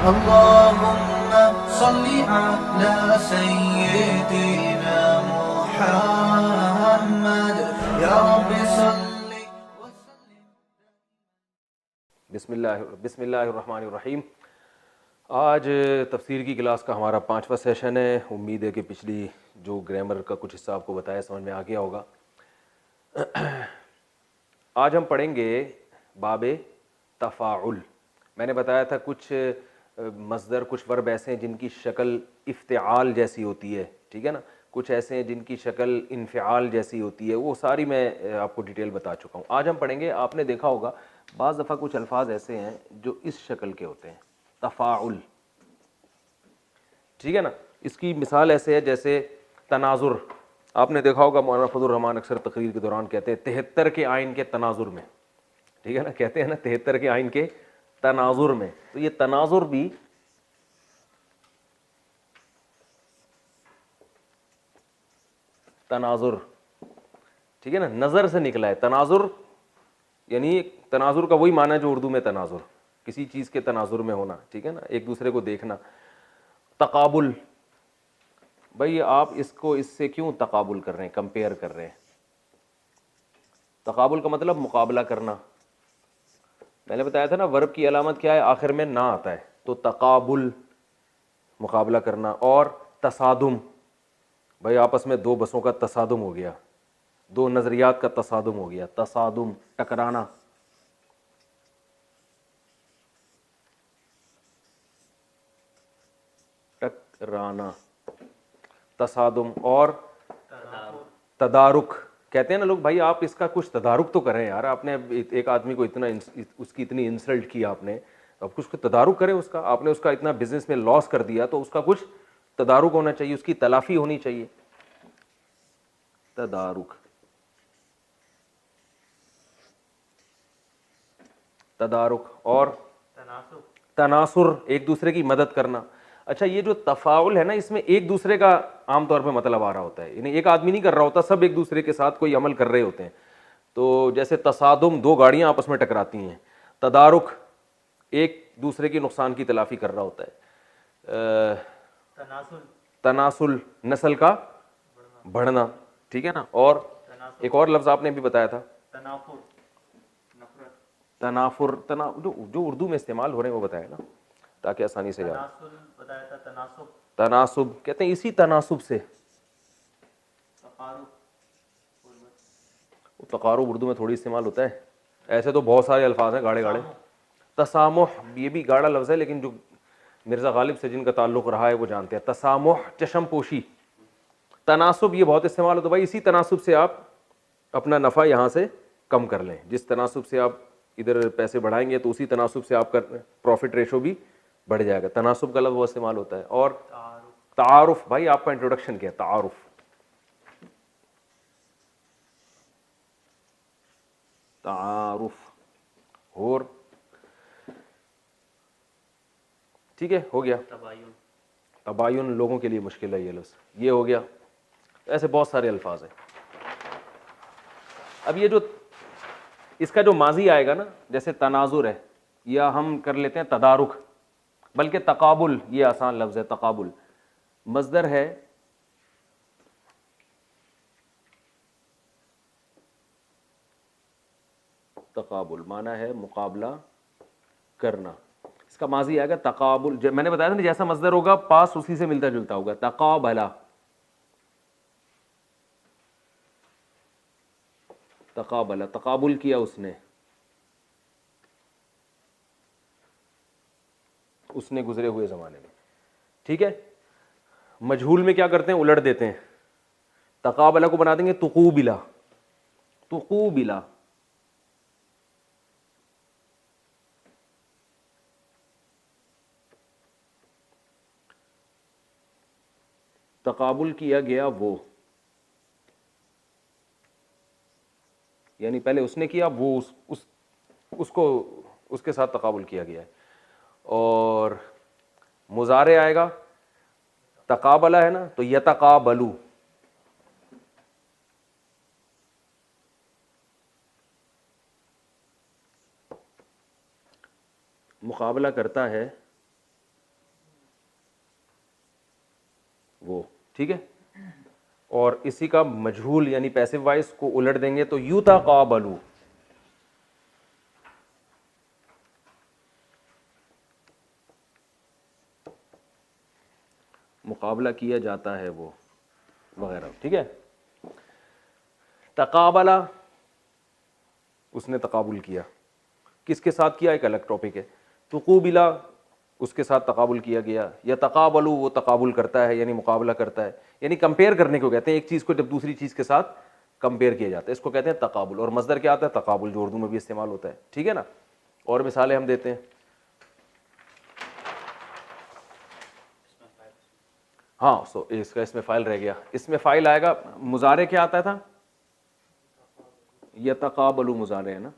अल्लाहुम्मा सल्ली अला सय्यिदिना मुहम्मद या रब्बि सल्ली व सल्लिम। बिस्मिल्लाहिर्रहमानिर्रहीम। आज तफसीर की क्लास का हमारा 5वां सेशन है। उम्मीद है कि पिछली जो ग्रामर का कुछ हिस्सा आपको बताया समझ में आ गया होगा। आज हम पढ़ेंगे बाबे तफ़ाउल। मैंने बताया था कुछ मस्दर, कुछ वर्ब ऐसे हैं जिनकी शक्ल इफ्तिआल जैसी होती है, ठीक है ना। कुछ ऐसे हैं जिनकी शक्ल इन्फ़िआल जैसी होती है, वो सारी मैं आपको डिटेल बता चुका हूँ। आज हम पढ़ेंगे, आपने देखा होगा बाज़ दफ़ा कुछ अल्फाज ऐसे हैं जो इस शक्ल के होते हैं, तफ़ाउल, ठीक है ना। इसकी मिसाल ऐसे है जैसे तनाजुर। आपने देखा होगा मौलाना फजल रहमान अक्सर तकरीर के दौरान कहते हैं 73 के आइन के तनाजुर में, ठीक है ना, कहते हैं ना 73 के आइन के तनाजुर में। तो ये तनाजुर भी तनाजुर, ठीक है ना, नज़र से निकला है। तनाजुर यानी तनाजुर का वही माना है जो उर्दू में तनाजुर, किसी चीज़ के तनाजुर में होना, ठीक है ना, एक दूसरे को देखना। तकाबुल, भाई आप इसको इससे क्यों तकाबुल कर रहे हैं, कंपेयर कर रहे हैं। तकाबुल का मतलब मुकाबला करना। मैंने बताया था ना वर्ब की अलामत क्या है, आखिर में ना आता है। तो तकाबुल मुकाबला करना। और तसादुम, भाई आपस में दो बसों का तसादुम हो गया, दो नज़रियात का तसादुम हो गया, तसादुम टकराना। टकराना, तसादुम। और तदारुक, कहते हैं ना लोग, भाई आप इसका कुछ तदारुक तो करें यार, आपने एक आदमी को इतना उसकी इतनी इंसल्ट की आपने, अब कुछ तदारुक करें उसका। आपने उसका इतना बिजनेस में लॉस कर दिया तो उसका कुछ तदारुक होना चाहिए, उसकी तलाफी होनी चाहिए। तदारुक, तदारुक। और तनासुर, एक दूसरे की मदद करना। अच्छा, ये जो तफाउल है ना, इसमें एक दूसरे का आमतौर पे मतलब आ रहा होता है, यानी एक आदमी नहीं कर रहा होता, सब एक दूसरे के साथ कोई अमल कर रहे होते हैं। तो जैसे तसादुम, दो गाड़ियां आपस में टकराती हैं। तदारुक, एक दूसरे की नुकसान की तलाफी कर रहा होता है। तनासुल, नस्ल का बढ़ना, ठीक है ना। और एक और लफ्ज आपने भी बताया था, तनाफुर। जो जो उर्दू में इस्तेमाल हो रहे हैं वो बताया ना, ताकि आसानी से याद। तनासुब कहते हैं इसी तनासुब से। तकारुब उर्दू में थोड़ी इस्तेमाल होता है, ऐसे तो बहुत सारे अल्फाज हैं गाढ़े गाढ़े। तसामुह, ये भी गाढ़ा लफ्ज़ है, लेकिन जो मिर्ज़ा गालिब से जिनका ताल्लुक़ रहा है वो जानते हैं। तसामुह, चशम पोशी। तनासुब ये बहुत इस्तेमाल होता है, भाई इसी तनासुब से आप अपना नफ़ा यहाँ से कम कर लें। जिस तनासुब से आप इधर पैसे बढ़ाएंगे तो उसी तनासुब से आपका प्रॉफिट रेशो भी बढ़ जाएगा। तनासुब का लफ्ज़ वो इस्तेमाल होता है। और तारुफ, भाई आपका इंट्रोडक्शन क्या है, तारुफ। तारुफ, और ठीक है, हो गया। तबायुन लोगों के लिए मुश्किल है ये लफ्ज़, ये हो गया। ऐसे बहुत सारे अल्फाज हैं। अब ये जो इसका जो माजी आएगा ना, जैसे तनाजुर है, या हम कर लेते हैं तदारुक, बल्कि तकाबुल, ये आसान लफ्ज़ है। तकाबुल मस्दर है तकाबुल, माना है मुकाबला करना। इसका माजी आएगा तकाबुल। मैंने बताया था ना, जैसा मस्दर होगा पास उसी से मिलता जुलता होगा। तकाबला, तकाबला, तकाबुल किया उसने, उसने गुजरे हुए ज़माने में, ठीक है। मजहूल में क्या करते हैं, उलट देते हैं। तकाबला को बना देंगे तुकूबिला, तुकूबिला। तकाबुल किया गया वो, यानी पहले उसने किया, वो उसको उसके साथ तकाबुल किया गया है। और मुजारे आएगा, तकाबला है ना, तो यतकाबलू, मुकाबला करता है, वो, ठीक है। और इसी का मजहूल यानी पैसिव वॉइस को उलट देंगे तो युतक़ाबलू, मुकाबला किया जाता है वो, वगैरह, ठीक है। तकाबला, उसने तकाबुल किया, किसके साथ किया एक अलग टॉपिक है। तुक़ूबिला, उसके साथ तकाबुल किया गया, या तकाबलू, वो तकाबुल करता है यानी मुकाबला करता है, यानी कंपेयर करने को कहते हैं, एक चीज़ को जब दूसरी चीज़ के साथ कंपेयर किया जाता है, इसको कहते हैं तकाबुल। और मज़दर क्या आता है? तकाबुल, जो उर्दू में भी इस्तेमाल होता है, ठीक है ना। और मिसालें हम देते हैं, हाँ इसका इसमें फ़ाइल रह गया, इसमें फ़ाइल आएगा, मुजारे क्या आता था? यतक़ाबलू मुजारे है ना।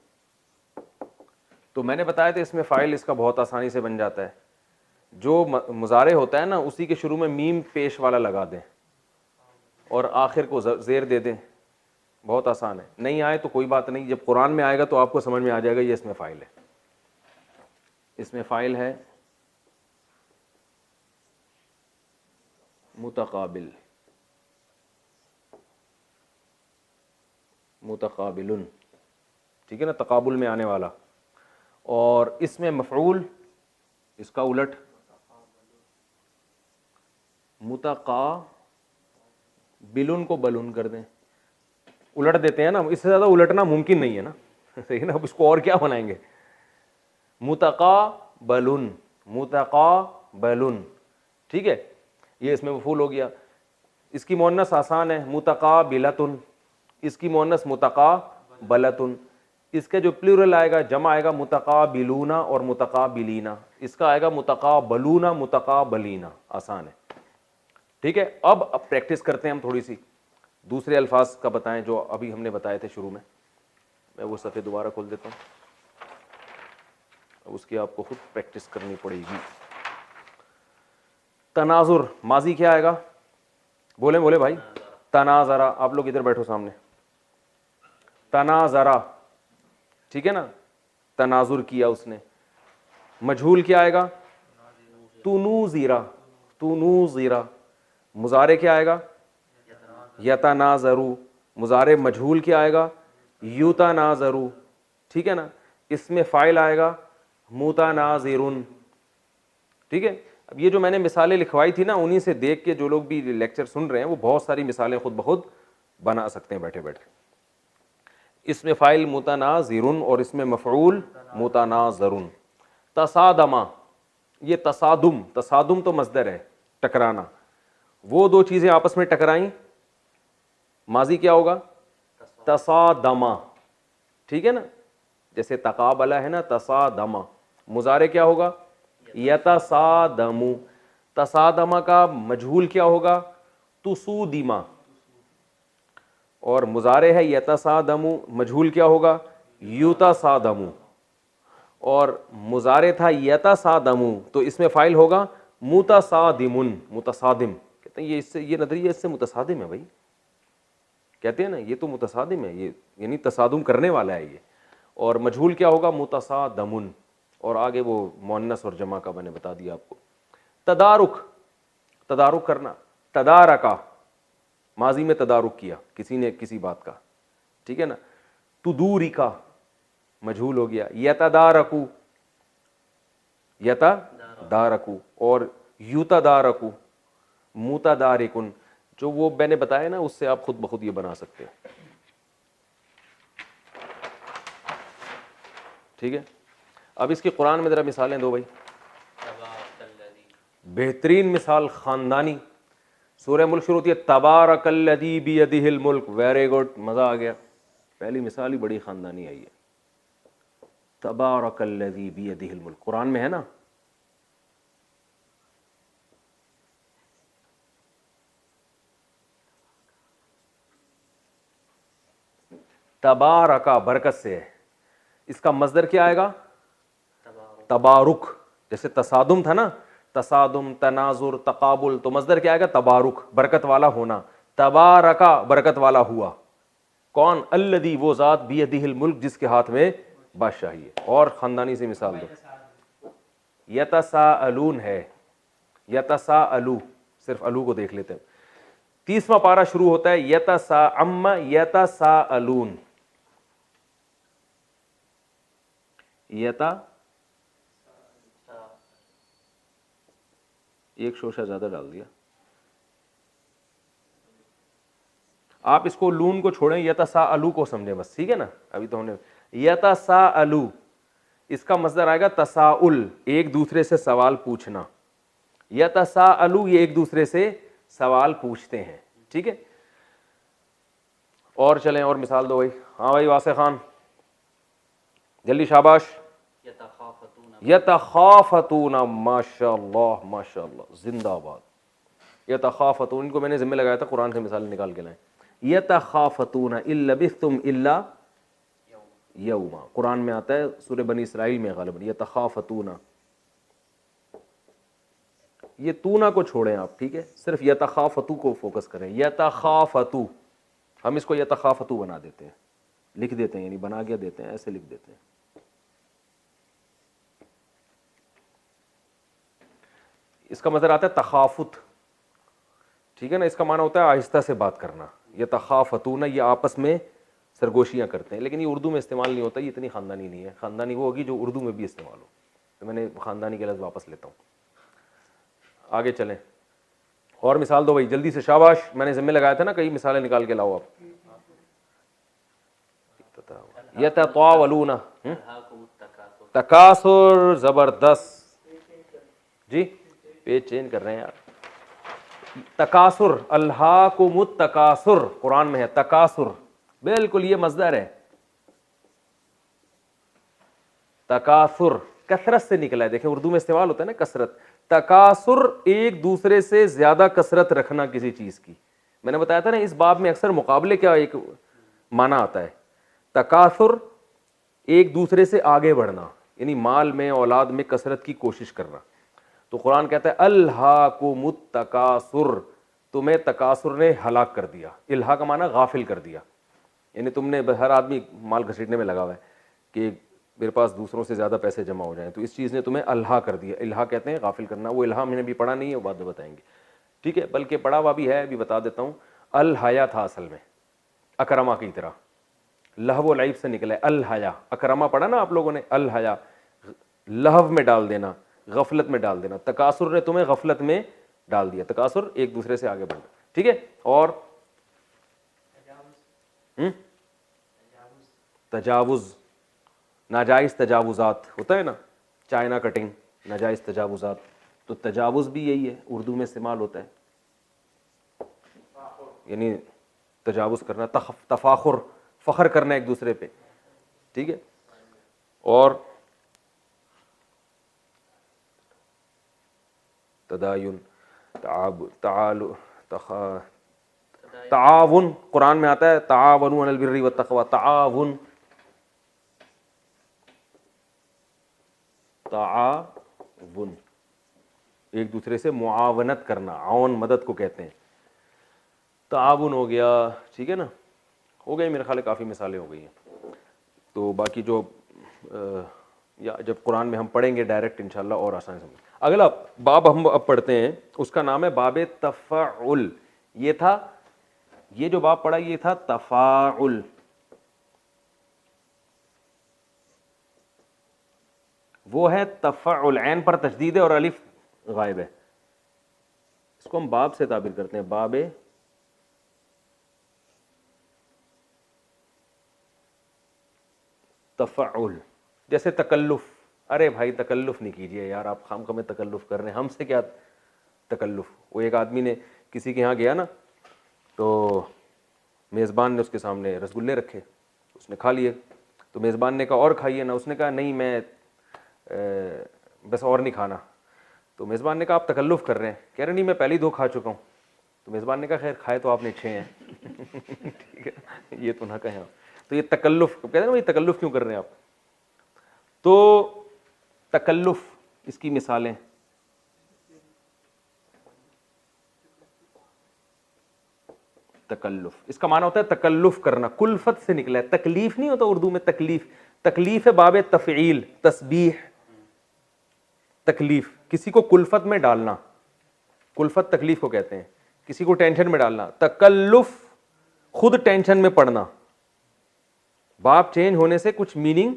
तो मैंने बताया था इसमें फ़ाइल इसका बहुत आसानी से बन जाता है, जो मुजारे होता है ना उसी के शुरू में मीम पेश वाला लगा दें और आखिर को ज़ेर दे दें, बहुत आसान है। नहीं आए तो कोई बात नहीं, जब कुरान में आएगा तो आपको समझ में आ जाएगा ये इसमें फ़ाइल है। इसमें फ़ाइल है मुतक़ाबिल, मुतक़ाबिलुन, ठीक है ना, तक़ाबुल में आने वाला। और इसमें मफ़ऊल, इसका उलट मुतक़ाबिलुन को बलुन कर दें, उलट देते हैं ना, इससे ज़्यादा उलटना मुमकिन नहीं है ना सही है ना। अब इसको और क्या बनाएंगे? मुतक़ाबलुन, मुतक़ाबलुन, ठीक है, ये इसमें मफ़ऊल हो गया। इसकी मुअन्नस आसान है, मुतक़ाबिलतुन, इसकी मुअन्नस मुतक़ाबलतुन। इसका जो प्लूरल आएगा, जमा आएगा मुतक़ाबिलूना और मुतक़ाबिलीना, इसका आएगा मुतक़ाबलूना, मुतक़ाबलीना, आसान है, ठीक है। अब प्रैक्टिस करते हैं हम थोड़ी सी, दूसरे अल्फाज का बताएं जो अभी हमने बताए थे शुरू में। मैं वो सफ़े दोबारा खोल देता हूँ, उसकी आपको खुद प्रैक्टिस करनी पड़ेगी। तनाजुर, माजी क्या आएगा? बोले बोले भाई, तनाज़रा। आप लोग इधर बैठो सामने, तनाज़रा, ठीक है ना, तनाजुर किया उसने। मजहूल क्या आएगा? तुनूज़िरा, तुनूज़िरा। मुजारे क्या आएगा? यतनाज़रू। मुजारे मजहूल क्या आएगा? युतनाज़रू, ठीक है ना। इसमें फ़ाइल आएगा मुतनाज़िरुन, ठीक है। अब ये जो मैंने मिसालें लिखवाई थी ना, उन्हीं से देख के जो लोग भी लेक्चर सुन रहे हैं वो बहुत सारी मिसालें खुद ब खुद बना सकते हैं बैठे बैठे। इसमें फ़ाइल मुतनाज़िरुन और इसमें मफ़ऊल मुतनाज़रुन। तसादमा, ये तसादुम, तसादुम तो मस्दर है, टकराना। वो दो चीज़ें आपस में टकराई, माजी क्या होगा? तसादमा, ठीक है ना। जैसे तकाबला है ना, तसादमा। मुजारे क्या होगा? यतसादमु। तसादमा का मजहूल क्या होगा? तुसूदिमा। और मुजारे है यतसादमु, मजहूल क्या होगा? युतसादमु। और मुजारे था यतसादमु, तो इसमें फ़ाइल होगा मुतसादिमुन, मुतसादिम। कहते हैं ये इससे, ये नजरिया इससे मुतसादिम है भाई, कहते हैं ना ये तो मुतसादिम है, ये यानी तसादुम करने वाला है ये। और मजहूल क्या होगा? मुतसादमुन। और आगे वो मुअन्नस और जमा का मैंने बता दिया आपको। तदारुक, तदारुक करना। तदारका, माजी में तदारुक किया किसी ने किसी बात का, ठीक है ना। तुदूरिका, मजहूल हो गया। यतदारकु, यतदारकु। और युतदारकु, मुतदारिकुन। जो वो मैंने बताया ना, उससे आप खुद ब खुद ये बना सकते हैं, ठीक है। अब इसकी कुरान में ज़रा मिसालें दो भाई। बेहतरीन मिसाल ख़ानदानी, सूरह मुल्क शुरू होती है तबारकल्लज़ी बियदिहिल मुल्क, वेरी गुड, मज़ा आ गया, पहली मिसाल ही बड़ी ख़ानदानी आई है। तबारकल्लज़ी बियदिहिल मुल्क कुरान में है ना। तबारका बरकत से है, इसका मज़दर क्या आएगा? तबारुक। जैसे तसादुम था ना, तसादुम, तनाजुर, तकाबुल, तो मज़दर क्या आएगा? तबारुक, बरकत वाला होना। तबारका, बरकत वाला हुआ। कौन? अल्लदी, वो ज़ात, बियदिहिल मुल्क, जिसके हाथ में बादशाही है। और ख़ानदानी से मिसाल दो। यतसाअलून है, यतसाअलू, सिर्फ अलू को देख लेते हैं। 30वां पारा शुरू होता है यतसाअम्मा यतसाअलून, एक शोशा ज्यादा डाल दिया। आप इसको लून को छोड़ें, यतसाअलू को समझें बस, ठीक है ना। अभी तो हमने यतसाअलू, इसका मसदर आएगा तसाउल, एक दूसरे से सवाल पूछना। यतसाअलू, ये एक दूसरे से सवाल पूछते हैं, ठीक है। और चलें, और मिसाल दो भाई। हाँ भाई वासे खान, जल्दी, शाबाश। यतखाफतूना, माशाअल्लाह माशाअल्लाह, जिंदाबाद। यतखाफतून, इनको मैंने जिम्मे लगाया था कुरान से मिसाल निकाल के लाएं। यतखाफतूना इन लबिस्थुम इल्ला यौमा, कुरान में आता है, सूरह बनी इसराइल में गालिबन। यतखाफतूना, ये तूना को छोड़ें आप, ठीक है, सिर्फ यतखाफतू को फोकस करें। यतखाफतू, हम इसको यतखाफतू बना देते हैं, लिख देते हैं, यानी बना के देते हैं, ऐसे लिख देते हैं। इसका मतलब आता है तखाफुत, ठीक है ना। इसका माना होता है आहिस्ता से बात करना। ये तखाफतूना, ये आपस में सरगोशियां करते हैं, लेकिन ये उर्दू में इस्तेमाल नहीं होता, ये इतनी खानदानी नहीं है। खानदानी वो होगी जो उर्दू में भी इस्तेमाल हो, तो मैंने खानदानी के लफ्ज़ वापस लेता हूँ। आगे चलें, और मिसाल दो भाई जल्दी से, शाबाश। मैंने जिम्मे लगाया था ना, कई मिसालें निकाल के लाओ आप। यततावलूना, तकासुर, जबरदस्त जी, पेज चेंज कर रहे हैं यार। तकासुर, अल्हाकुमुत तकासुर, कुरान में है तकासुर, बिल्कुल ये मजदर है। तकासुर कसरत से निकला है, देखें उर्दू में इस्तेमाल होता है ना कसरत। तकासुर, एक दूसरे से ज्यादा कसरत रखना किसी चीज की। मैंने बताया था ना इस बाब में अक्सर मुकाबले का एक माना आता है। तकासुर, एक दूसरे से आगे बढ़ना, यानी माल में, औलाद में कसरत की कोशिश करना। तो कुरान कहता है अल्हाकुमुत तकासुर, तुम्हें तकासुर ने हलाक कर दिया। इल्हा का माना गाफिल कर दिया, यानी तुमने, हर आदमी माल घसीटने में लगा हुआ है कि मेरे पास दूसरों से ज़्यादा पैसे जमा हो जाएं, तो इस चीज़ ने तुम्हें अल्हा कर दिया। इल्हा कहते हैं गाफिल करना। वो इल्हा मैंने भी पढ़ा नहीं है, वो बाद में बताएंगे, ठीक है, बल्कि पढ़ा हुआ भी है, अभी बता देता हूँ। अल हया था असल में अकरमा की तरह, लहव व लईब से निकला है अल हया। अकरमा पढ़ा ना आप लोगों ने, अल हया लहव में डाल देना, गफलत में डाल देना। तकासुर ने तुम्हें गफलत में डाल दिया। तकासुर, एक दूसरे से आगे बढ़ना, ठीक है। और तजावुज, नाजायज तजावुजात होता है ना, चाइना कटिंग, नाजायज तजावुजात, तो तजावुज भी यही है, उर्दू में इस्तेमाल होता है, यानी तजावुज करना, तफाखुर, फख्र करना एक दूसरे पे, ठीक है। और तदायुन, ताउन, कुरान में आता है तावनु अलल बिर्रि वत तक़वा, ताउन, ताउन, एक दूसरे से मुआवनत करना, आवन मदद को कहते हैं। ताउन हो गया, ठीक है ना। हो गई मेरे ख्याल काफ़ी मिसालें हो गई हैं। तो बाकी जो या जब कुरान में हम पढ़ेंगे डायरेक्ट इंशाल्लाह और आसानी समझ। अगला बाब हम अब पढ़ते हैं, उसका नाम है बाबे तफ़ाउल। ये था, ये जो बाब पढ़ा ये था तफ़ाउल। वो है तफ़ाउल, ऐन पर तशदीद है और अलिफ गायब है। इसको हम बाब से ताबिर करते हैं, बाबे तफ़ाउल। जैसे तकल्लुफ़, अरे भाई तकल्लुफ़ नहीं कीजिए यार, आप खामखा में तकल्लुफ़ कर रहे हैं, हमसे क्या तकल्लुफ़। वो एक आदमी ने किसी के यहाँ गया ना, तो मेज़बान ने उसके सामने रसगुल्ले रखे, उसने खा लिए। तो मेज़बान ने कहा और खाइए ना, उसने कहा नहीं मैं बस और नहीं खाना। तो मेज़बान ने कहा आप तकल्लुफ़ कर रहे हैं। कह रहे नहीं मैं पहले ही 2 खा चुका हूँ। तो मेज़बान ने कहा खैर खाए तो आपने 6 हैं ठीक है, ये तो ना कहें आप। तो ये तकल्लुफ़ कहते हैं ना, भाई तकल्लुफ़ क्यों कर रहे हैं आप। तो तकल्लुफ़, इसकी मिसालें, तकल्लुफ़ इसका माना होता है तकल्लुफ़ करना, कुल्फत से निकला है। तकलीफ नहीं होता उर्दू में, तकलीफ, तकलीफ है बाबे तफ़ईल, तस्बीह, तकलीफ, किसी को कुल्फत में डालना। कुल्फत तकलीफ को कहते हैं, किसी को टेंशन में डालना। तकल्लुफ खुद टेंशन में पड़ना, बाप चेंज होने से कुछ मीनिंग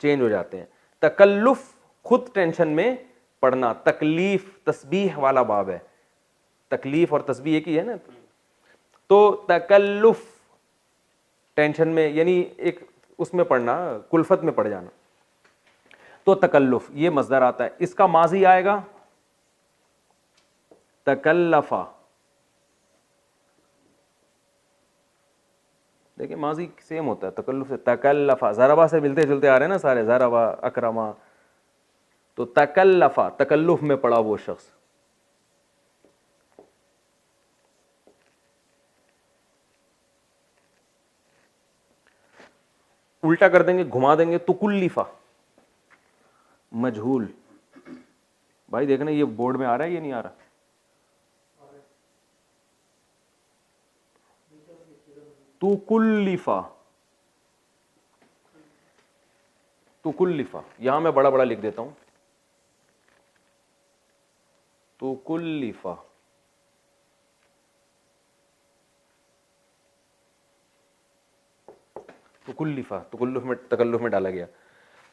चेंज हो जाते हैं। तकल्लुफ खुद टेंशन में पड़ना। तकलीफ तस्बीह वाला बाब है, तकलीफ और तस्बीह एक ही है ना। तो तकल्लुफ टेंशन में यानी एक उसमें पड़ना, कुल्फत में पड़ जाना। तो तकल्लुफ ये मज़दर आता है। इसका माजी आएगा तकल्लफा। देखिए माजी सेम होता है तकल्लुफ से। तकल्लफा ज़रबा से मिलते जुलते आ रहे हैं ना सारे, ज़रबा अकरमा। तो तकल्लफा तकल्लुफ में पड़ा वो शख्स। उल्टा कर देंगे, घुमा देंगे, तुकुल्लिफा मजहूल। भाई देखना ये बोर्ड में आ रहा है, ये नहीं आ रहा। तुकुल्लिफा, तुकुल्लिफा यहां मैं बड़ा बड़ा लिख देता हूं। तुकुल्लिफा तुकुल्लिफा तुकुल्लुफ में तकल्लुफ में डाला गया।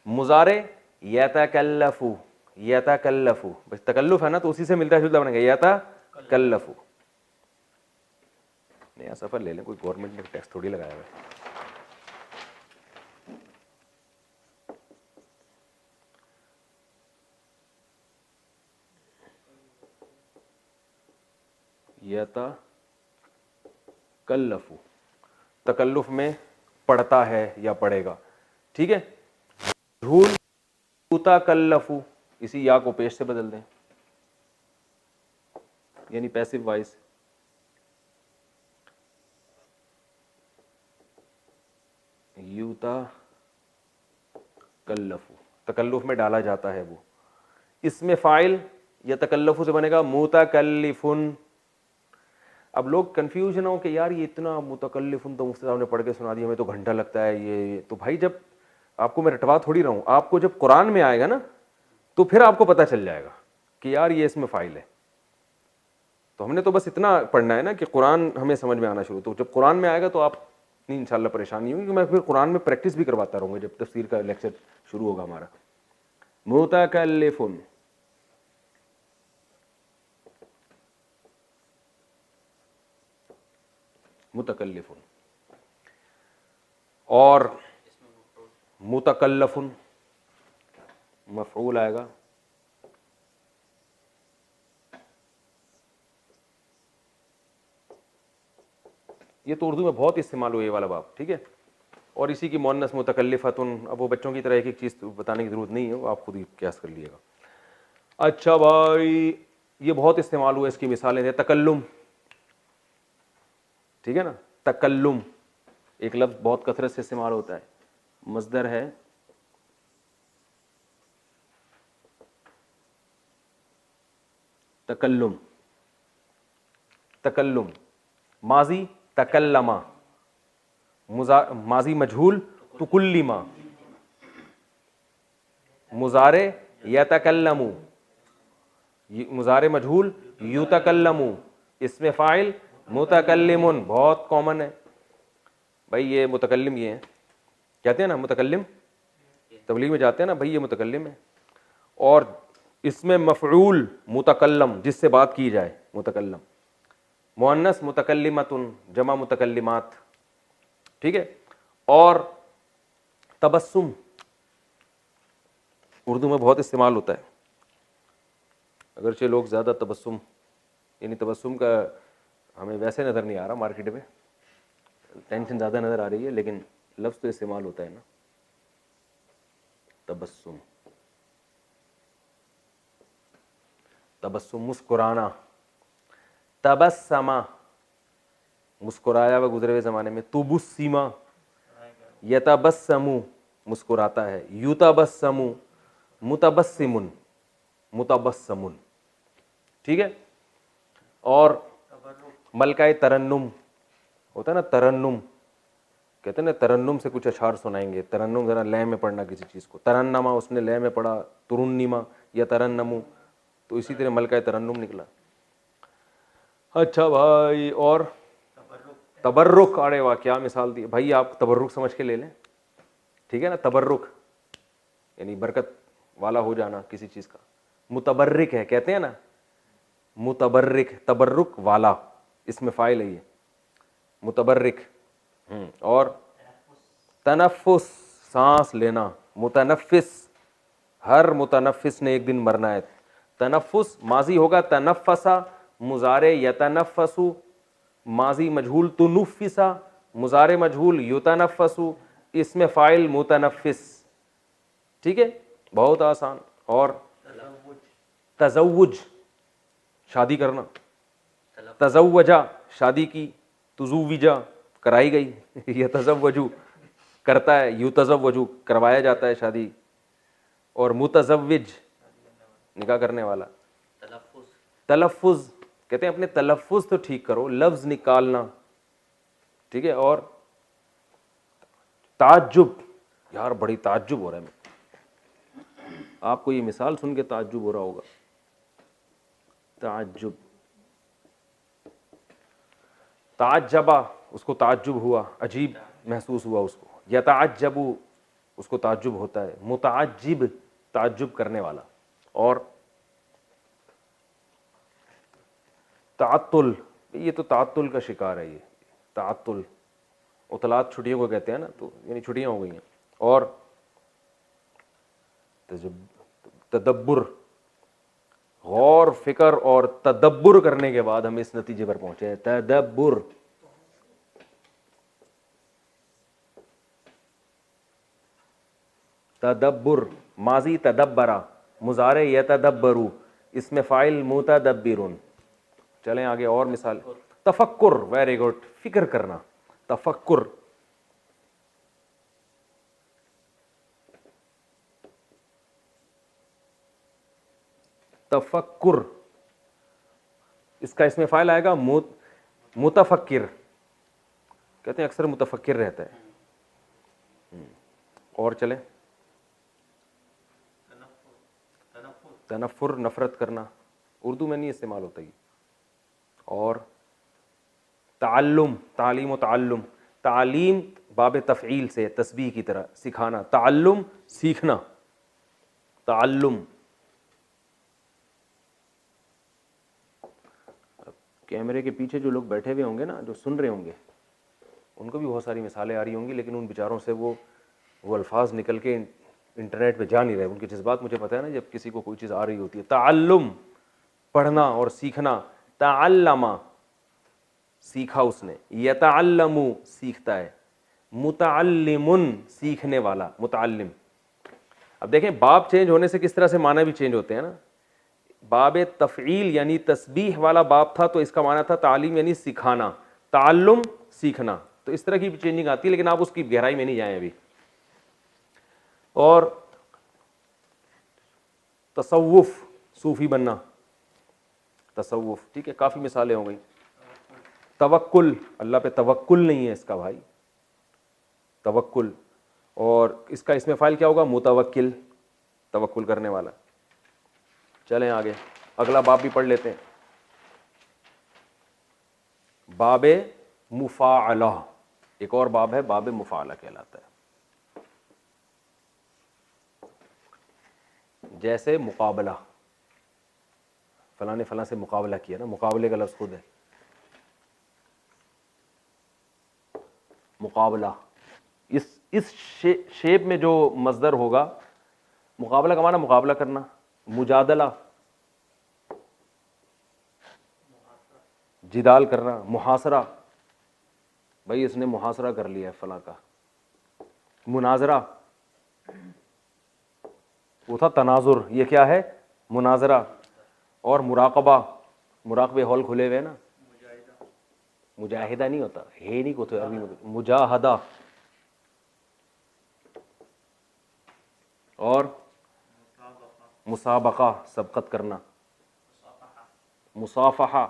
मुजारे यतकल्लफु, यतकल्लफु बस तकल्लुफ है ना तो उसी से मिलता जुलता बनेगा यतकल्लफु। नया सफर ले लें, कोई गवर्नमेंट ने टैक्स थोड़ी लगाया है। यतकल्लफु तकल्लुफ में पढ़ता है या पढ़ेगा, ठीक है। झूल युतकल्लफु, इसी या को पेश से बदल दें, यानी पैसिव वॉइस। युतकल्लफु तकल्लुफ में डाला जाता है वो। इसमें फाइल या तकल्लफु से बनेगा मुतकल्लिफुन। अब लोग कंफ्यूजन हो कि यार ये इतना मुतकल्लिफुन तो मुफ्ती साहब ने पढ़ के सुना दिया, हमें तो घंटा लगता है ये। तो भाई जब आपको मैं रटवा थोड़ी रहा हूँ, आपको जब कुरान में आएगा ना तो फिर आपको पता चल जाएगा कि यार ये इसमें फाइल है। तो हमने तो बस इतना पढ़ना है ना कि कुरान हमें समझ में आना शुरू। तो जब कुरान में आएगा तो आप नहीं इंशाल्लाह परेशान नहीं होंगे, क्योंकि मैं फिर कुरान में प्रैक्टिस भी करवाता रहूँगा जब तफसीर का लेक्चर शुरू होगा हमारा। मुतकल्लिफुन मुतकल्लिफुन और मुतकल्लफुन मफऊल आएगा। ये तो उर्दू में बहुत इस्तेमाल हुआ ये वाला बाब, ठीक है। और इसी की मुअन्नस मुतकल्लिफतुन। अब वो बच्चों की तरह एक एक चीज़ बताने की ज़रूरत नहीं है, वो आप खुद ही क्यास कर लीजिएगा। अच्छा भाई ये बहुत इस्तेमाल हुआ, इसकी मिसालें हैं। तकल्लुम, ठीक है ना। तकल्लुम एक लफ्ज़ बहुत कसरत से इस्तेमाल होता है, मज़दर है तकल्लुम। तकल्लुम माजी तकल्लमा, माजी मजहूल तुकुल्लिमा, मुजारे यतकल्लमु, मुजारे मजहूल युतकल्लमु, इसमें फ़ाइल मुतकल्लिमुन। बहुत कॉमन है भाई ये मुतकल्लिम, ये है कहते हैं ना मुतकल्लिम, तबलीग में जाते हैं ना भाई ये मुतकल्लिम है। और इसमें मफ़ऊल मुतकल्लम, जिससे बात की जाए मुतकल्लम। मुअन्नस मुतकल्लिमतुन, जमा मुतकल्लिमात, ठीक है। और तबस्सुम उर्दू में बहुत इस्तेमाल होता है, अगरचे लोग ज़्यादा तबस्सुम यानी तबस्सुम का हमें वैसे नज़र नहीं आ रहा, मार्केट में टेंशन ज़्यादा नज़र आ रही है, लेकिन लफ्ज़ तो इस्तेमाल होता है ना तबस्सुम। तबस्सुम मुस्कुराना, तबस्समा मुस्कुराया हुआ गुजरे हुए ज़माने में। तुबुस्सिमा यतबस्समु मुस्कुराता है। युतबस्समु मुतबस्सिमुन, मुतबस्समुन, ठीक है। और मलकाए तरन्नुम होता है ना, तरन्नुम कहते हैं ना, तरन्नुम से कुछ अशार सुनाएंगे। तरन्नुम ज़रा लय में पढ़ना किसी चीज़ को। तरन्नमा उसने लय में पढ़ा, तुरुन्निमा या तरन्नमु, तो इसी तरह मलकाए तरन्नुम निकला। अच्छा भाई, और तबर्रुक, अरे वाह क्या मिसाल दी भाई, आप तबर्रुक समझ के ले लें, ठीक है ना। तबर्रुक यानी बरकत वाला हो जाना किसी चीज का। मुतबर्रिक है कहते हैं ना, मुतबर्रिक, तबर्रुक वाला, इसमें फाइल है ये मुतबर्रिक। और तनफ्फुस, सांस लेना, मुतनफ्फिस, हर मुतनफ्फिस ने एक दिन मरना है। तनफ्फुस माजी होगा तनफ्फसा, मुजारे यतनफ्फसु, माजी मजहूल तुनुफ्फिसा, मुजारे मजहूल युतनफ्फसु, इसमें फाइल मुतनफ्फिस। ठीक है, बहुत आसान। और तज़व्वुज, शादी करना, तज़व्वजा, शादी की, तुज़ुविजा, कराई गई यह तज़व्वजु, करता है, युतज़व्वजु, करवाया जाता है शादी। और मुतज़व्विज, निकाह करने वाला। तलफ़ुज़ कहते हैं अपने तलफ़ुज़ तो ठीक करो, लफ्ज़ निकालना, ठीक है। और ताज्जुब, यार बड़ी ताज्जुब हो रहा है, आपको ये मिसाल सुन के ताज्जुब हो रहा होगा। ताज्जुब, ताज्जबा, उसको ताज्जुब हुआ, अजीब महसूस हुआ उसको। यताज्जबु, उसको ताज्जुब होता है। मुताज्जिब, ताज्जुब करने वाला। और ताअत्तुल, ये तो ताअत्तुल का शिकार है, ये ताअत्तुल, उतलात छुट्टियों को कहते हैं ना, तो यानी छुट्टियां हो गई हैं। और तदब्बुर, गौर फिक्र और तदब्बुर करने के बाद हम इस नतीजे पर पहुंचे हैं, तदब्बुर। तदब्बुर माजी तदब्बरा, मुजारे यतदब्बरु, इसमें फाइल मुतदब्बिरुन। चलें आगे और मिसाल। तफक्कुर, वेरी गुड, फिक्र करना, तफक्कुर। तफक्कुर, इसका इसमें फाइल आएगा मुतफक्किर, कहते हैं अक्सर मुतफक्किर रहता है। और चले, तनफुर, नफरत करना, उर्दू में नहीं इस्तेमाल होता ये। और ताल्लुम, तालीम व ताल्लुम, तालीम बाब तफ़ईल से, तस्बीह की तरह, सिखाना, ताल्लुम सीखना, ताल्लुम। कैमरे के पीछे जो लोग बैठे हुए होंगे ना, जो सुन रहे होंगे, उनको भी बहुत सारी मिसालें आ रही होंगी, लेकिन उन बेचारों से वो अल्फाज निकल के इंटरनेट पे जा नहीं रहे। उनके जज्बात मुझे पता है ना, जब किसी को कोई चीज़ आ रही होती है। ताल्लुम, पढ़ना और सीखना। ताअल्लमा, सीखा उसने। यतअल्लमु, सीखता है। मुतअल्लिमुन, सीखने वाला, मुतअल्लिम। अब देखें, बाब चेंज होने से किस तरह से माना भी चेंज होते हैं ना। बाब तफ़ईल यानी तस्बीह वाला बाब था, तो इसका माना था तालीम यानी सिखाना, ताल्लुम सीखना, तो इस तरह की भी चेंजिंग आती है, लेकिन आप उसकी गहराई में नहीं जाएं अभी। और तसव्वुफ, सूफी बनना, तसव्वुफ, ठीक है, काफ़ी मिसालें हो गई। तवक्कुल, अल्लाह पे तवक्कुल नहीं है इसका भाई, तवक्कुल। और इसका इसमें फ़ाइल क्या होगा, मुतवक्किल, तवक्कुल करने वाला। चलें आगे, अगला बाब भी पढ़ लेते हैं। बाबे मुफ़ाअला, एक और बाब है, बाबे मुफ़ाअला कहलाता है। जैसे मुकाबला, फलां ने फलां से मुकाबला किया ना, मुकाबले का लफ्ज़ खुद है मुकाबला। इस शेप में जो मज़दर होगा, मुकाबला का माना मुकाबला करना, मुजादला, जिदाल करना, मुहासरा, भाई इसने मुहासरा कर लिया है फलां का। मुनाजरा, वो था तनाजुर, ये क्या है, मुनाजरा। और मुराकबा, मुराकबे हॉल खुले हुए ना, मुजाहिदा नहीं होता, है नहीं को तो अरबी में, मुजाहदा। और मुसाबका, सबकत करना, मुसाफहा,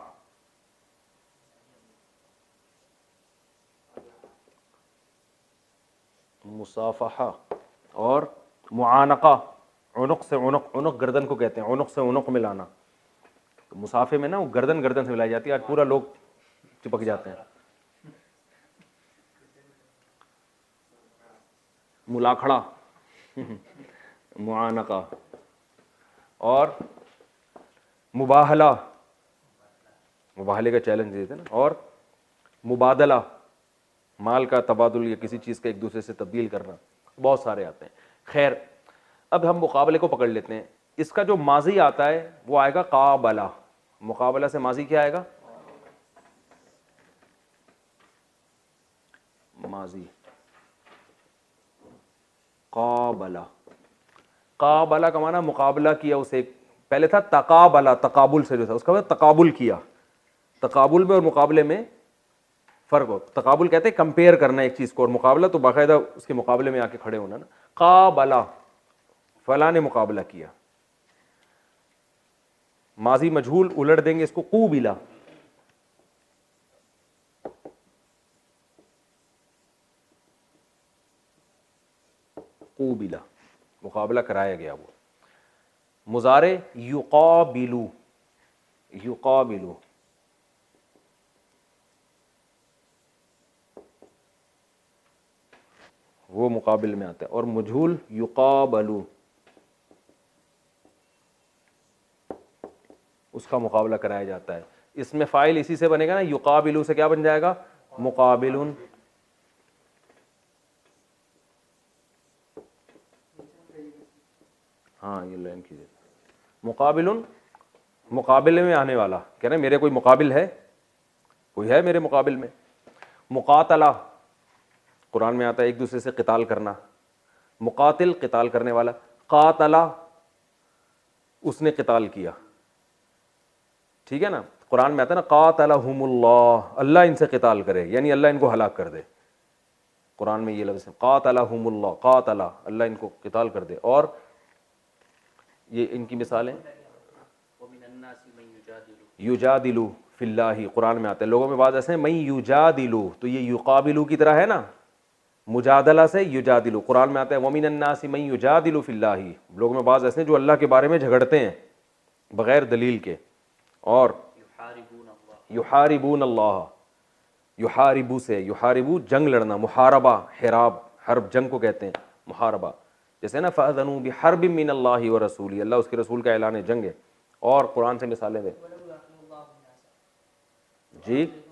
मुसाफहा। और मुआनका, उनुक से उनुक, उनुक गर्दन को कहते हैं, उनुक से उनुक मिलाना, तो मुसाफे में ना वो गर्दन गर्दन से मिलाई जाती है, आज पूरा लोग चिपक जाते हैं। मुलाखड़ा मुआनका, और मुबाहला, मुबाहले का चैलेंज देते हैं ना, और मुबादला, माल का तबादुल या किसी चीज़ का एक दूसरे से तब्दील करना, बहुत सारे आते हैं। खैर, अब हम मुकाबले को पकड़ लेते हैं। इसका जो माजी आता है वो आएगा काबला। मुकाबला से माजी क्या आएगा? माजी काबला। काबला का माना मुकाबला किया उसे, पहले था तकाबला, तकाबुल से जो था उसका मतलब तकाबुल किया। तकाबुल में और मुकाबले में फ़र्क हो। तकाबुल कहते हैं कंपेयर करना एक चीज़ को, और मुकाबला तो बाकायदा उसके मुकाबले में आके खड़े होना ना। काबला, फला ने मुकाबला किया। माजी मजहूल उलट देंगे इसको कूबिला। कूबिला, मुकाबला कराया गया वो। मुजारे युकाबिलू, युकाबिलू, वो मुकाबिल में आता है। और मजहूल युकाबलू, उसका मुकाबला कराया जाता है। इसमें फ़ाइल इसी से बनेगा ना, युकाबिलू से क्या बन जाएगा? मुकाबिलुन। हाँ, ये लाइन कीजिए। मुकाबिलुन, मुकाबले में आने वाला, कह रहे मेरे कोई मुकाबिल है, कोई है मेरे मुकाबिल में। मुकातला, कुरान में आता है एक दूसरे से क़िताल करना। मुकातिल, क़िताल करने वाला। कातला, उसने क़िताल किया, ठीक है ना। कुरान में आता है ना कातलहुमुल्लाह, अल्लाह इनसे क़िताल करे, यानी अल्लाह इनको हलाक कर दे। कुरान में ये लफ्ज़ है कातलहुमुल्लाह, कातला, अल्लाह इनको क़िताल कर दे। और ये इनकी मिसालें, युजादिलु फिल्लाही, कुरान में आता है। लोगों में बात ऐसे हैं मई युजादिलु, तो ये युकाबिलु की तरह है ना, मुजादला से युजादिलु। कुरान में आता है वमिनन्नासी मई युजादिलु फिल्लाही, लोगों में बात ऐसे हैं जो अल्लाह के बारे में झगड़ते हैं बग़ैर दलील के। और युहारिबून अल्लाह, युहारिबू से, युहारिबू जंग लड़ना, मुहारबा, हिराब, हर्ब जंग को कहते हैं, मुहारबा। जैसे ना फ़अज़नू बिहर्बिम मिनल्लाहि व रसूली, अल्लाह उसके रसूल का ऐलान जंग है। और कुरान से मिसालें दें जी।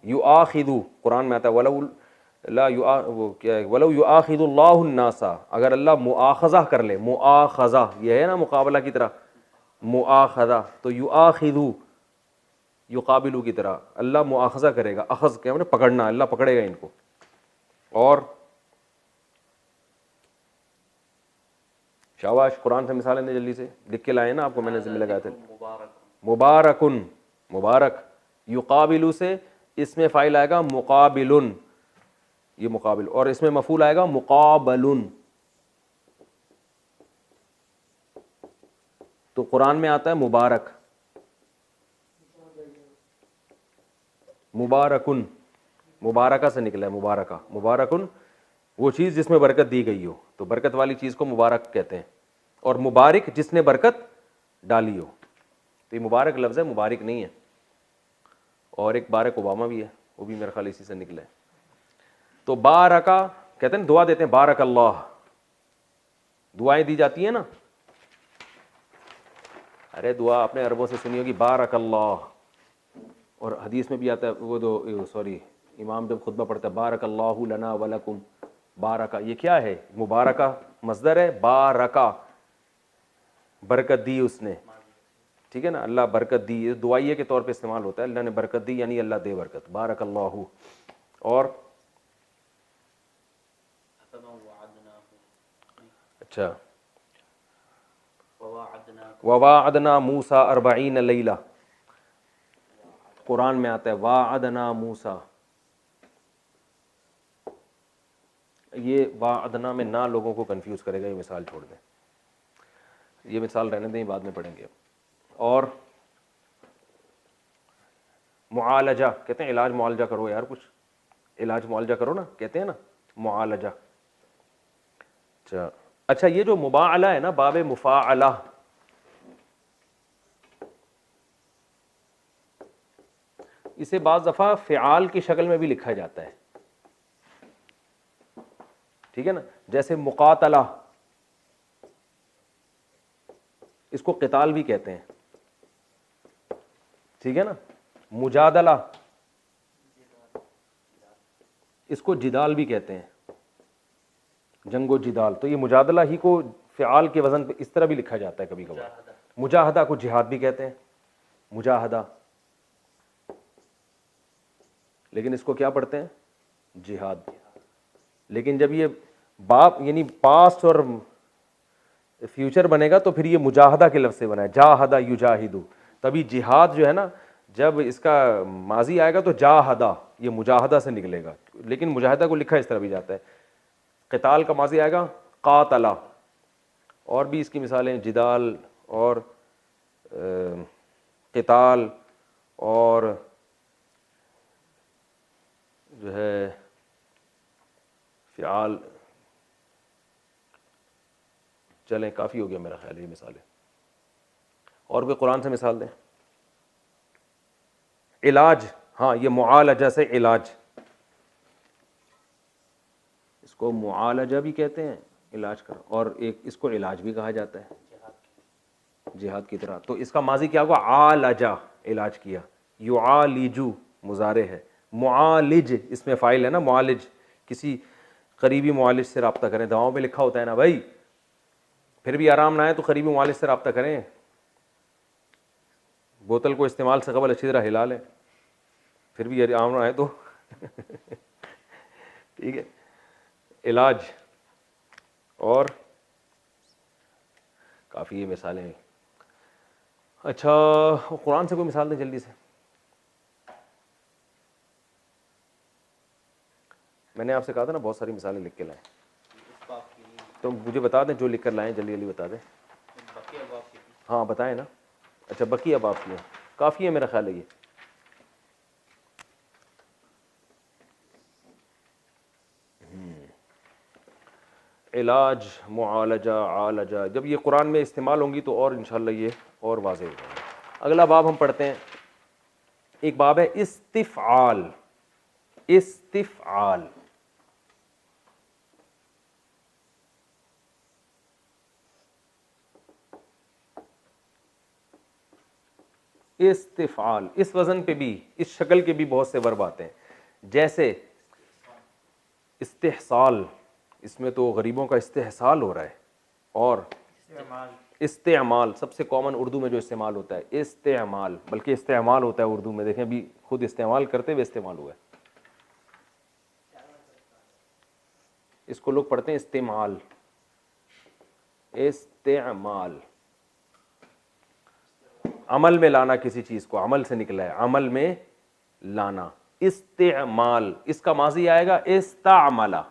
युआखिदु, कुरान में आता है वलौ ला युआ, वो क्या है, वलौ युआखिदुल्लाहु अन्नासा, अगर अल्लाह मुआखज़ा कर ले, मुआखज़ा ये है ना मुकाबला की तरह, मुआखज़ा, तो युआखिदु युकाबिलु की तरह अल्लाह मुआखज़ा करेगा। अखज़ क्या मतलब पकड़ना, अल्लाह पकड़ेगा इनको। और शाबाश, कुरान से मिसालें दे जल्दी से, लिख के लाए ना, आपको मैंने जिम्मे लगाए थे। मुबारकुन, मुबारक, युकाबिलु से इसमें फ़ाइल आएगा मुकाबिलुन, ये मुकाबिल, और इसमें मफूल आएगा मुकाबलुन। तो कुरान में आता है मुबारक, मुबारकुन, मुबारका से निकला है मुबारका, मुबारकुन वो चीज़ जिसमें बरकत दी गई हो, तो बरकत वाली चीज़ को मुबारक कहते हैं। और मुबारक जिसने बरकत डाली हो, तो ये मुबारक लफ्ज़ है, मुबारक नहीं है। और एक बारक ओबामा भी है, वो भी मेरे ख्याल इसी से निकला है। तो बारका कहते हैं, दुआ देते हैं बारक अल्लाह, दुआएं दी जाती हैं ना, अरे दुआ आपने अरबों से सुनी होगी बारक अल्लाह। और हदीस में भी आता है, वो दो सॉरी इमाम जब खुतबा पढ़ता है बारक अल्लाहु लना वलकुम, बारका ये क्या है? मुबारका मस्दर है, बारका बरकत दी उसने, ठीक है ना, अल्लाह बरकत दी, दुआइये के तौर पे इस्तेमाल होता है, अल्लाह ने बरकत दी यानी अल्लाह दे बरकत, बारक अल्लाहु। और अच्छा, ववाअदना मूसा अर्बईन लैला, कुरान में आता है वाअदना मूसा, ये वाअदना में ना लोगों को कंफ्यूज करेगा, ये मिसाल छोड़ दें, ये मिसाल रहने दें, बाद में पढ़ेंगे। और मुआलजा कहते हैं, इलाज मुआलजा करो यार, कुछ इलाज मुआलजा करो ना, कहते हैं ना मुआलजा। अच्छा, ये जो मुबाअला है ना, बाब मुफाअला, इसे बाज़ दफ़ा फ़िआल की शक्ल में भी लिखा जाता है, ठीक है ना। जैसे मुक़ातला, इसको क़िताल भी कहते हैं, ठीक है ना। मुजादला, इसको जिदाल भी कहते हैं, जंगो जिदाल। तो ये मुजादला ही को फ़िआल के वज़न पे इस तरह भी लिखा जाता है कभी कभार। मुजाहदा को जिहाद भी कहते हैं, मुजाहदा, लेकिन इसको क्या पढ़ते हैं, जिहाद। लेकिन जब ये बाप यानी पास्ट और फ्यूचर बनेगा तो फिर ये मुजाहदा के लफ्ज़ से बना है, जाहदा युजाहिदु। तभी जिहाद जो है ना, जब इसका माजी आएगा तो जाहदा, ये मुजाहदा से निकलेगा, लेकिन मुजाहदा को लिखा इस तरह भी जाता है। क़िताल का माजी आएगा क़ातला। और भी इसकी मिसालें जिदाल और क़िताल और जो है फ़िआल। चलें, काफ़ी हो गया मेरा ख्याल ये मिसालें। और कोई कुरान से मिसाल दें। इलाज, हाँ, ये मुआलजा से इलाज, इसको मुआलजा भी कहते हैं, इलाज कर, और एक इसको इलाज भी कहा जाता है, जिहाद की तरह। तो इसका माजी क्या होगा, आलजा, इलाज किया। युआलिजु मुजारे है, मुआलिज इसमें फ़ाइल है ना, मुआलिज, किसी करीबी मुआलिज से रब्ता करें। दवाओं पे लिखा होता है ना भाई, फिर भी आराम ना आए तो करीबी मुआलिज से रब्ता करें, बोतल को इस्तेमाल से कबल अच्छी तरह हिला लें, फिर भी आराम ना आए तो ठीक है। इलाज और काफ़ी ये मिसालें हैं। अच्छा, कुरान से कोई मिसाल दें जल्दी से। मैंने आपसे कहा था ना बहुत सारी मिसालें लिख के लाएं, तो मुझे बता दें जो लिख कर लाएं, जल्दी जल्दी बता दें। हाँ बताएं ना। अच्छा, बकी अब आपकी है, काफ़ी है मेरा ख्याल है ये। इलाज, मुआलजा, आलजा, जब ये कुरान में इस्तेमाल होंगी तो और इंशाल्लाह ये और वाज़ेह हो जाएगा। अगला बाब हम पढ़ते हैं, एक बाब है इस्तिफ़आल। इस्तिफ़आल, इस्तिफ़आल, इस वज़न पे भी, इस शक्ल के भी बहुत से वर्ब आते हैं, जैसे इस्तिहसाल, इसमें तो गरीबों का इस्तेहसाल हो रहा है, और इस्तेमाल सबसे कॉमन उर्दू में जो इस्तेमाल होता है, इस्तेमाल, बल्कि इस्तेमाल होता है उर्दू में, देखें अभी खुद इस्तेमाल करते हुए इस्तेमाल हुआ है। इसको लोग पढ़ते हैं इस्तेमाल, इस्तेमाल, अमल में लाना, किसी चीज को अमल से निकला है, अमल में लाना, इस्तेमाल। इसका माजी आएगा इस्तामला,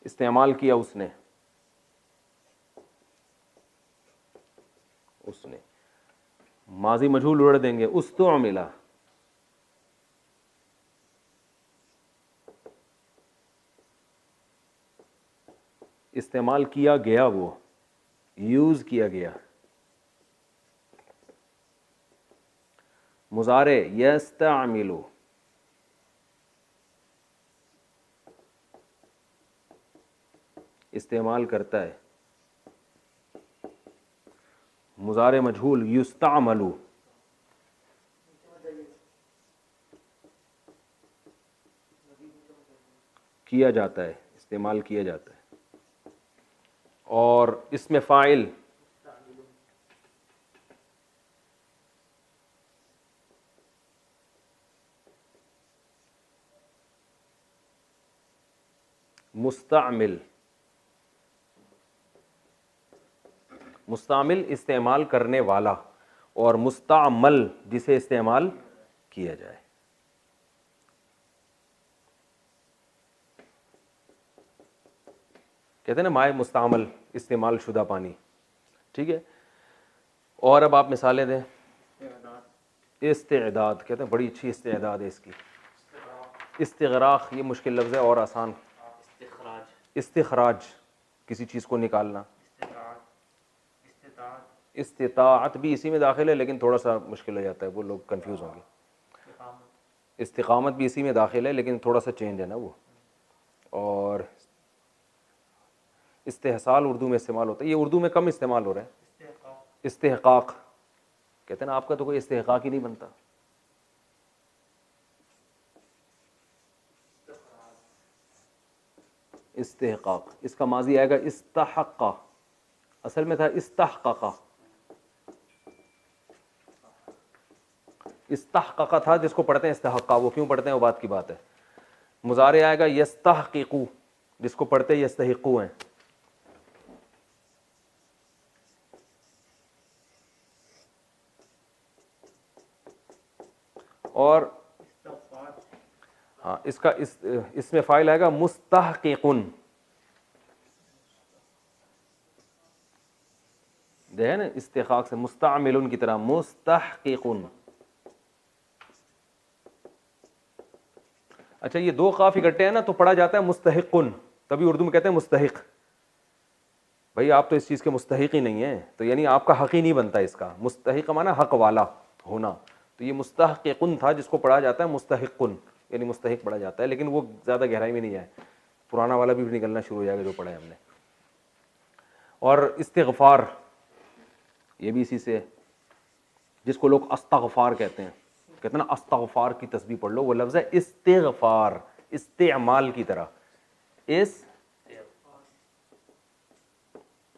इस्तेमाल किया उसने, उसने माजी मजहूल उड़ देंगे, उस्तुमिला, इस्तेमाल किया गया, वो यूज किया गया। मुजारे यस्तअमिलु, इस्तेमाल करता है। मुजारे मजहूल युस्तामलु, किया जाता है, इस्तेमाल किया जाता है। और इसमें फ़ाइल मुस्तामिल, मुस्तामिल इस्तेमाल करने वाला, और मुस्तामल जिसे इस्तेमाल किया जाए। कहते हैं ना माए मुस्तामल, इस्तेमाल शुदा पानी, ठीक है। और अब आप मिसालें दें। इस्तेदाद, कहते हैं बड़ी अच्छी इस्तेदाद है इसकी। इस्तिग़राक़, ये मुश्किल लफ्ज़ है और आसान। इस्तिखराज, किसी चीज़ को निकालना। इस्तिताअत भी इसी में दाखिल है, लेकिन थोड़ा सा मुश्किल हो जाता है, वो लोग कंफ्यूज होंगे। इस्तिकामत भी इसी में दाखिल है, लेकिन थोड़ा सा चेंज है ना वो। और इस्तेहसाल उर्दू में इस्तेमाल होता है, ये उर्दू में कम इस्तेमाल हो रहा है। इस्तेहकाक कहते हैं ना, आपका तो कोई इस्तेहकाक ही नहीं बनता। इस्तेहकाक, इसका माजी आएगा इस्तहक्का, असल में था इस्तहक़क़ा। इस्तहक़क़ा था, जिसको पढ़ते हैं इस्तहक्का, वो क्यों पढ़ते हैं वो बात की बात है। मुज़ारे आएगा यस्तहक़िक़ु, जिसको पढ़ते यस्तहिक़ु हैं। और हाँ, इसका इसमें फ़ाइल आएगा मुस्तहक़िक़ुन, है ना, इस्तिक़ाक़ से मुस्तअमिलुन की तरह, मुस्तहक़िक़ुन। अच्छा, ये दो काफ इकट्ठे हैं ना, तो पढ़ा जाता है मुस्तहिक़ुन, तभी उर्दू में कहते हैं मुस्तहिक़। भाई आप तो इस चीज़ के मुस्तहिक़ ही नहीं है, तो यानी आपका हक़ ही नहीं बनता इसका। मुस्तहिक़ माना हक़ वाला होना, तो ये मुस्तहक़िक़ुन था, जिसको पढ़ा जाता है मुस्तहिक़ुन, यानी मुस्तहिक़ पढ़ा जाता है, लेकिन वो ज़्यादा गहराई में नहीं है, पुराना वाला भी निकलना शुरू हो जाएगा जो पढ़ा है हमने। और इस्तिग़फ़ार, ये भी इसी से है, जिसको लोग अस्तग़फ़ार कहते हैं। कहते हैं ना अस्तग़फ़ार की तस्बीह पढ़ लो, वो लफ्ज़ है इस्तिग़फ़ार, इस्तेमाल की तरह।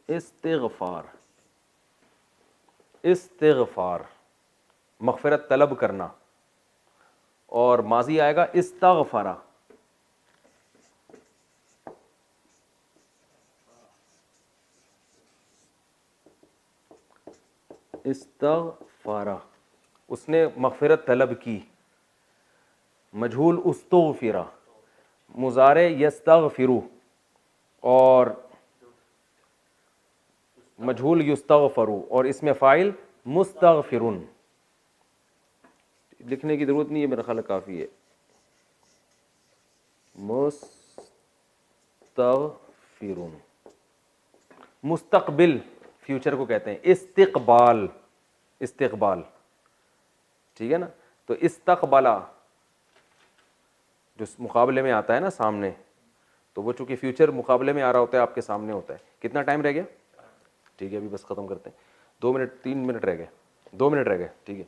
इस्तिग़फ़ार, इस्तिग़फ़ार मग़फ़िरत तलब करना, और माजी आएगा इस्तग़फ़रा। इस्तग़फ़रा, उसने मग़फ़िरत तलब की। मजहूल उस्तग़फ़िरा, मुज़ारे यस्तग़फ़िरु, और मजहूल युस्तग़फ़रु, और इसमें फ़ाइल मुस्तग़फ़िरुन। लिखने की ज़रूरत नहीं है, मेरा ख्याल काफ़ी है। मुस्तग़फ़िरुन, मुस्तक़बिल फ्यूचर को कहते हैं, इस्तिक़बाल, इस्तिक़बाल, ठीक है ना। तो इस्तक़बला जो मुकाबले में आता है ना सामने, तो वो चूंकि फ्यूचर मुकाबले में आ रहा होता है, आपके सामने होता है। कितना टाइम रह गया? ठीक है, अभी बस ख़त्म करते हैं, 2 मिनट 3 मिनट रह गए, 2 मिनट रह गए, ठीक है।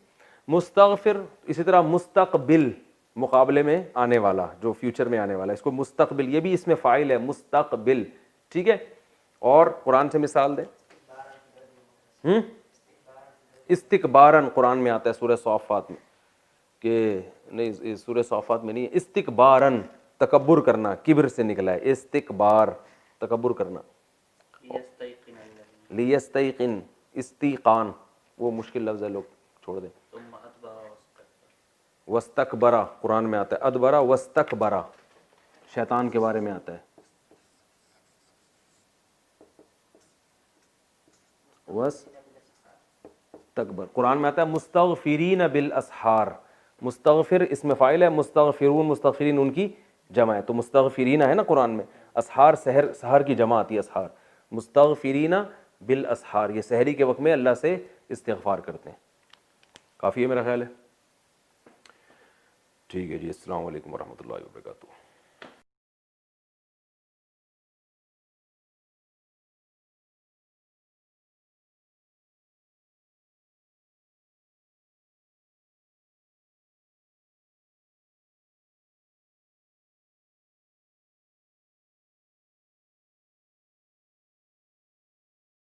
मुस्तग़फ़िर, इसी तरह मुस्तक़बिल मुकाबले में आने वाला, जो फ्यूचर में आने वाला, इसको मुस्तक़बिल, ये भी इसमें फ़ाइल है मुस्तक़बिल, ठीक है। और कुरान से मिसाल दें। इस्तिकबारन कुरान में आता है सूरह सौफ़ात में, कि नहीं, सूरह सौफ़ात में नहीं है, इस्तिकबारन तकब्बुर करना, किब्र से निकला है, इस्तिकबार तकब्बुर करना। लियस्तयक़िन, इस्तिक़ान वो मुश्किल लफ्ज़ है, लोग छोड़ दें। वस्तकबरा कुरान में आता है, अदबरा वस्तकबरा शैतान के बारे में आता है। वस्तकबर कुरान में आता है मुस्तग़फ़िरीन बिल असहार, मुस्तग़फ़िर इसमें फ़ाइल है, मुस्तग़फ़िरून मुस्तग़फ़िरीन उनकी जमा है, तो मुस्तग़फ़िरीन है ना कुरान में, असहार सहर, सहर की जमा आती है असहार, मुस्तग़फ़िरीन बिल असहार, ये सहरी के वक्त में अल्लाह से इस्तिग़फ़ार करते हैं। काफ़ी है मेरा ख्याल है, ठीक है जी। अस्सलामु अलैकुम वरहमतुल्लाहि वबरकातुहू।